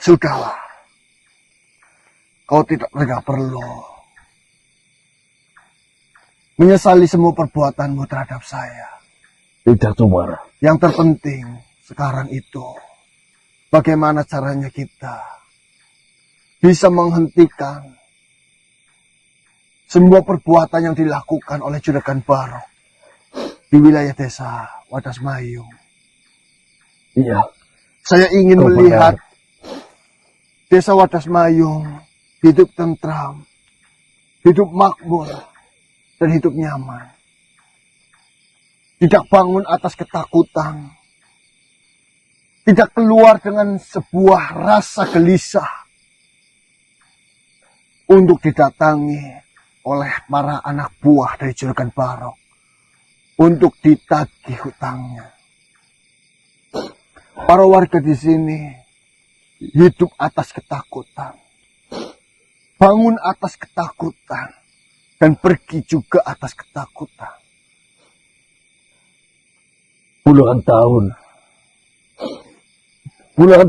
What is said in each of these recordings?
Sudahlah, kau tidak perlu menyesali semua perbuatanmu terhadap saya. Tidak, Sumara. Yang terpenting sekarang itu, bagaimana caranya kita bisa menghentikan semua perbuatan yang dilakukan oleh Juragan Barok di wilayah desa Wadasmayung. Iya. Saya ingin melihat desa Wadasmayung hidup tentram, hidup makmur, dan hidup nyaman. Tidak bangun atas ketakutan, tidak keluar dengan sebuah rasa gelisah untuk didatangi oleh para anak buah dari Juragan Barok untuk ditagih hutangnya. Para warga di sini hidup atas ketakutan, bangun atas ketakutan, dan pergi juga atas ketakutan. Puluhan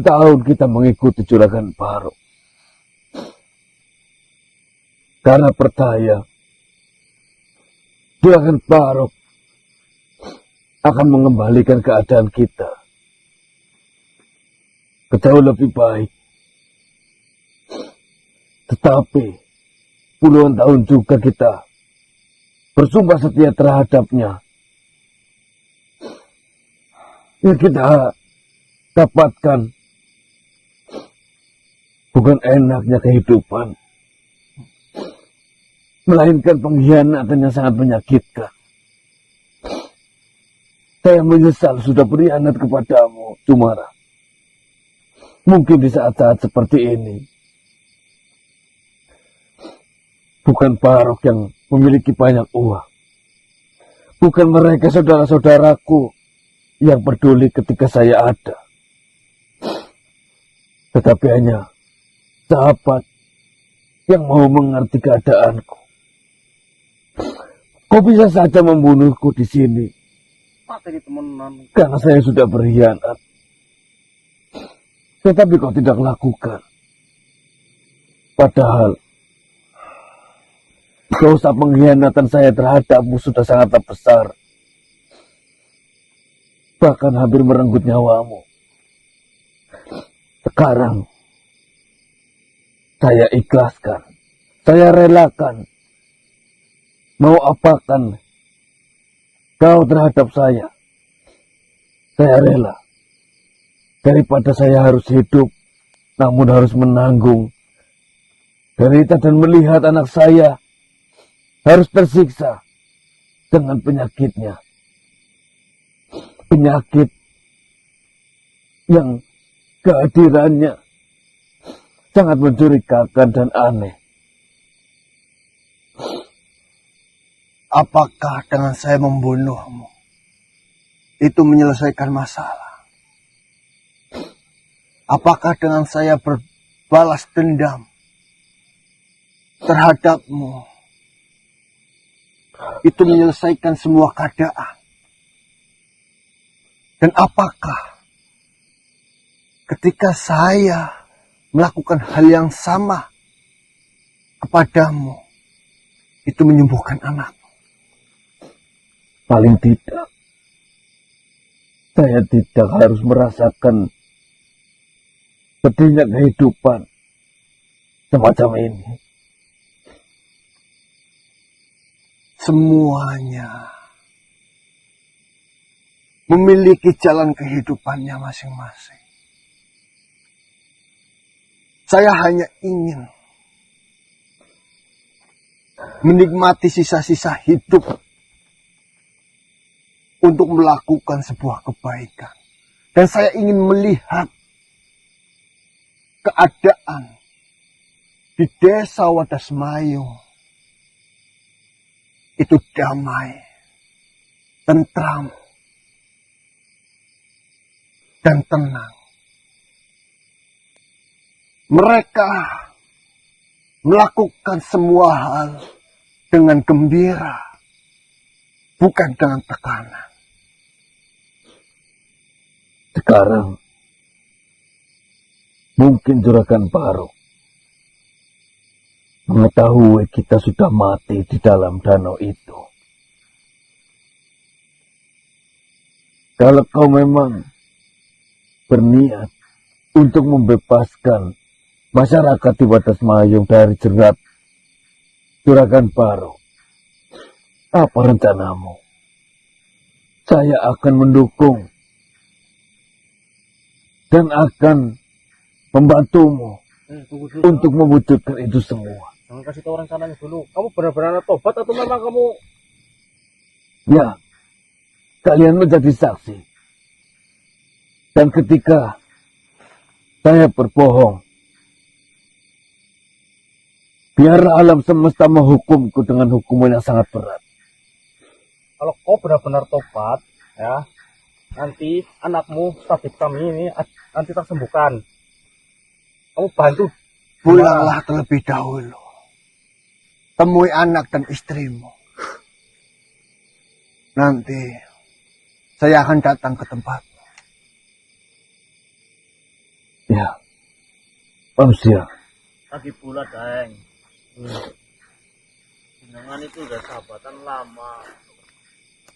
tahun kita mengikuti Juragan Barok. Karena percaya Juragan Barok akan mengembalikan keadaan kita ke jauh lebih baik. Tetapi puluhan tahun juga kita bersumpah setia terhadapnya. Yang kita dapatkan bukan enaknya kehidupan, melainkan pengkhianatan yang sangat menyakitkan. Saya menyesal sudah berkhianat kepadamu, Sumara. Mungkin di saat-saat seperti ini, bukan Barok yang memiliki banyak uang, bukan mereka saudara-saudaraku yang peduli ketika saya ada, tetapi hanya sahabat yang mau mengerti keadaanku. Kau bisa saja membunuhku di sini karena saya sudah berkhianat. Tetapi kau tidak lakukan. Padahal dosa pengkhianatan saya terhadapmu sudah sangat besar. Bahkan hampir merenggut nyawamu. Sekarang saya ikhlaskan, saya relakan. Mau apakan kau terhadap saya? Saya rela. Daripada saya harus hidup, namun harus menanggung derita dan melihat anak saya harus tersiksa dengan penyakitnya. Penyakit yang kehadirannya sangat mencurigakan dan aneh. Apakah dengan saya membunuhmu itu menyelesaikan masalah? Apakah dengan saya berbalas dendam terhadapmu itu menyelesaikan semua keadaan? Dan apakah ketika saya melakukan hal yang sama kepadamu itu menyembuhkan anak? Paling tidak, saya tidak harus merasakan pedihnya kehidupan semacam ini. Semuanya memiliki jalan kehidupannya masing-masing. Saya hanya ingin menikmati sisa-sisa hidup untuk melakukan sebuah kebaikan. Dan saya ingin melihat keadaan di desa Wadasmayung itu damai, tentram, dan tenang. Mereka melakukan semua hal dengan gembira, bukan dengan tekanan. Sekarang Mungkin Juragan Barok mengetahui kita sudah mati di dalam danau itu. Kalau kau memang berniat untuk membebaskan masyarakat di Wadas Mayung dari jerat Juragan Barok, apa rencanamu? Saya akan mendukung dan akan membantumu Tunggu dulu. untuk mewujudkan itu semua. Jangan kasih tahu rencananya dulu. Kamu benar-benar tobat atau memang kamu... Ya, kalian menjadi saksi. Dan ketika saya berbohong, biar alam semesta menghukumku dengan hukuman yang sangat berat. Kalau kau benar-benar tobat, ya, nanti anakmu, tabib kami ini nanti tersembuhkan. Kamu bantu. Pulanglah terlebih dahulu. Temui anak dan istrimu. Nanti saya akan datang ke tempatmu. Ya, manusia. Lagi pula Daeng. Jenengan itu udah sahabatan lama.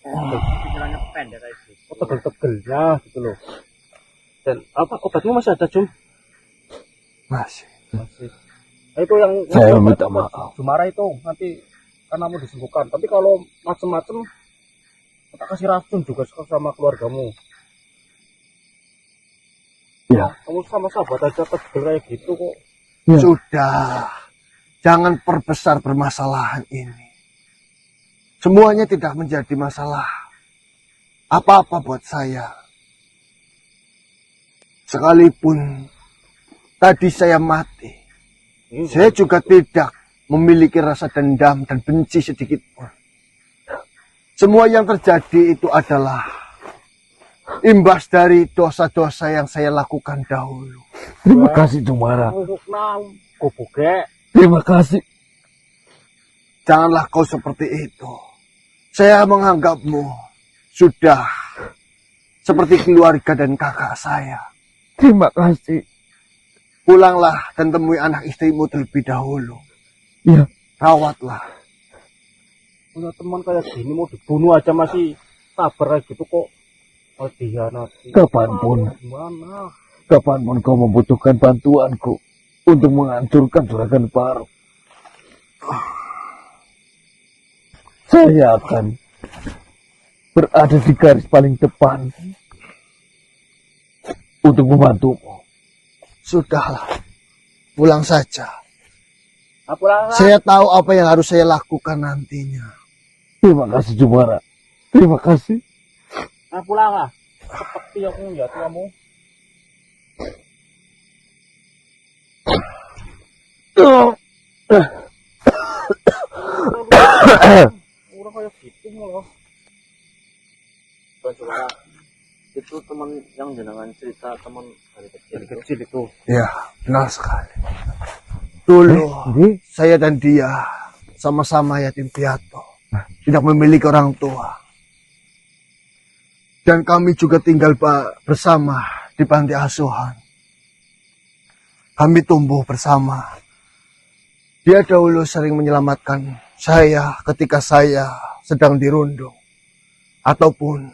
Pikirannya pendek kayak gitu. Tegel-tegelnya gitu loh. Dan apa obatmu masih ada, Jum? Masih. Masih. Nah, itu yang Saya minta maaf. Jumara itu nanti karena mau disembuhkan. Tapi kalau macem-macem kita kasih racun juga sama keluargamu. Ya, Kamu sama sahabat aja tegel kayak gitu kok. ya. Sudah. Jangan perbesar permasalahan ini. Semuanya tidak menjadi masalah apa-apa buat saya. Sekalipun tadi saya mati, saya juga tidak memiliki rasa dendam dan benci sedikit pun. Semua yang terjadi itu adalah imbas dari dosa-dosa yang saya lakukan dahulu. Terima kasih, Jumara. Gobogek. Terima kasih. Janganlah kau seperti itu. Saya menganggapmu sudah seperti keluarga dan kakak saya. Terima kasih. Pulanglah dan temui anak istrimu terlebih dahulu. Ya, Rawatlah. Punya teman kayak gini mau dibunuh aja masih sabar kayak gitu kok. Oh nanti. kapanpun, Gimana? kapanpun kau membutuhkan bantuanku untuk menghancurkan Juragan Barok, saya akan berada di garis paling depan untuk membantumu. Sudahlah. Pulang saja. Pulang. Saya tahu apa yang harus saya lakukan nantinya. Terima kasih, Jumara. Terima kasih. Pulang lah. Seperti aku ngeliat kamu. Orang kayak gitu loh. Coba itu teman yang jenengan cerita teman dari kecil Dari itu. kecil itu. Ya, benar sekali. Dulu, saya dan dia sama-sama yatim piatu. Tidak memiliki orang tua. Dan kami juga tinggal bersama di panti asuhan. Kami tumbuh bersama. Dia dahulu sering menyelamatkan saya ketika saya sedang dirundung. Ataupun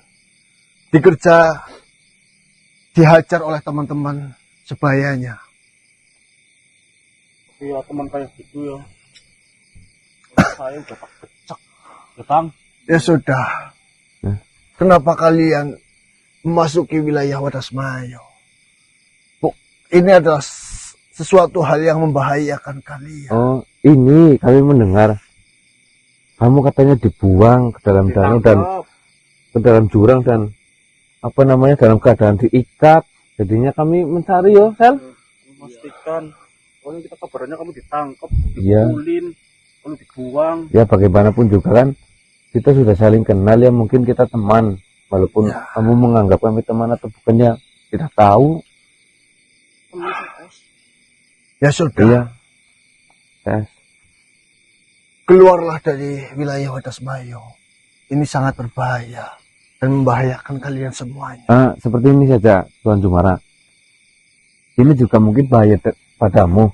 dihajar oleh teman-teman sebayanya. Iya teman kayak gitu ya. Saya udah tak kecek. Ya Bang. Ya sudah. Kenapa kalian memasuki wilayah Wadas Mayung? Ini adalah sesuatu hal yang membahayakan kalian. Oh, ini kami mendengar kamu katanya dibuang ke dalam danau dan ke dalam jurang dan apa namanya dalam keadaan diikat. Jadinya kami mencari yo, Sel. Memastikan. Pokoknya kita kabarnya kamu ditangkap, Iya. dipukulin, lalu dibuang. Ya bagaimanapun juga kan kita sudah saling kenal ya, mungkin kita teman. Walaupun Ya. kamu menganggap kami teman atau bukannya tidak tahu. Ya sudah. Iya. Yes. Keluarlah dari wilayah Wadas Mayung. Ini sangat berbahaya dan membahayakan kalian semuanya. Seperti ini saja Tuan Jumara. ini juga mungkin bahaya padamu.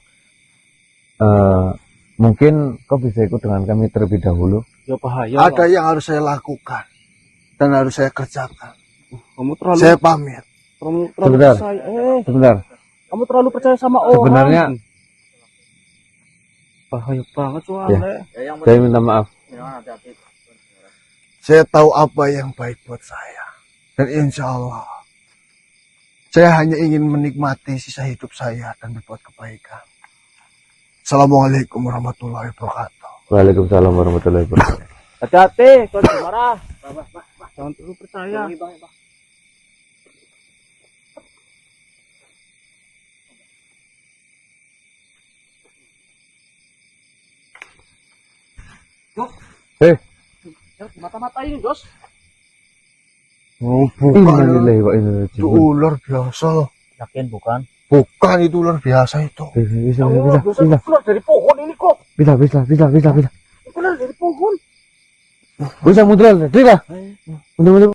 Mungkin kau bisa ikut dengan kami terlebih dahulu. Ya bahaya. Ada yang harus saya lakukan dan harus saya kerjakan. Kamu terlalu Saya pamit. terlalu Sebentar. percaya. Sebentar, Kamu terlalu percaya sama orang. sebenarnya bahaya banget soalnya. Ya, yang saya minta maaf. jangan hati-hati. Saya tahu apa yang baik buat saya. Dan insya Allah, saya hanya ingin menikmati sisa hidup saya dan berbuat kebaikan. Assalamualaikum warahmatullahi wabarakatuh. Waalaikumsalam warahmatullahi wabarakatuh. Hati-hati, kalau marah. Jangan terlalu percaya. Eh, Mata-matain, Jos. Oh, bukan. innalillahi wa inna ilaihi Itu raji'un. ular biasa loh. Yakin bukan? Bukan itu ular biasa itu. Bisa, Keluar dari pohon ini kok. bisa. Keluar dari pohon. Bisa muncul, tidak? Muncul.